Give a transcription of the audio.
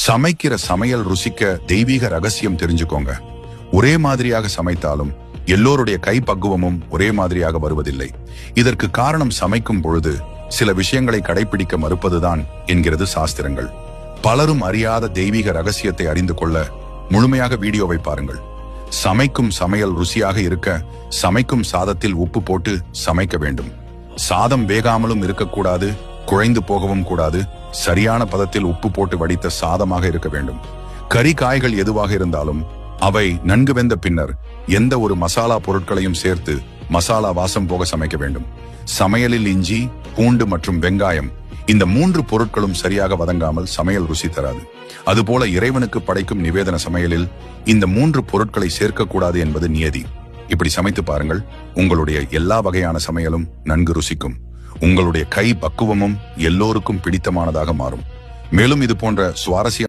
சமைக்கிற சமையல் ருசிக்க தெய்வீக ரகசியம் தெரிஞ்சுக்கோங்க. ஒரே மாதிரியாக சமைத்தாலும் எல்லோருடைய கை பக்குவமும் ஒரே மாதிரியாக வருவதில்லை. இதற்கு காரணம் சமைக்கும் பொழுது சில விஷயங்களை கடைபிடிக்க மறுப்பதுதான் என்கிறது சாஸ்திரங்கள். பலரும் அறியாத தெய்வீக ரகசியத்தை அறிந்து கொள்ள முழுமையாக வீடியோவை பாருங்கள். சமைக்கும் சமையல் ருசியாக இருக்க சமைக்கும் சாதத்தில் உப்பு போட்டு சமைக்க வேண்டும். சாதம் வேகாமலும் இருக்கக்கூடாது, குழைந்து போகவும் கூடாது. சரியான பதத்தில் உப்பு போட்டு வடித்த சாதமாக இருக்க வேண்டும். கறி காய்கள் எதுவாக இருந்தாலும் அவை நன்கு வெந்த பின்னர் எந்த ஒரு மசாலா பொருட்களையும் சேர்த்து மசாலா வாசம் போக சமைக்க வேண்டும். சமையலில் இஞ்சி, பூண்டு மற்றும் வெங்காயம் இந்த 3 பொருட்களும் சரியாக வதங்காமல் சமையல் ருசி தராது. அதுபோல இறைவனுக்கு படைக்கும் நிவேதன சமையலில் இந்த 3 பொருட்களை சேர்க்கக்கூடாது என்பது நியதி. இப்படி சமைத்து பாருங்கள், உங்களுடைய எல்லா வகையான சமையலும் நன்கு ருசிக்கும். உங்களுடைய கை பக்குவமும் எல்லோருக்கும் பிடித்தமானதாக மாறும். மேலும் இது போன்ற சுவாரஸ்ய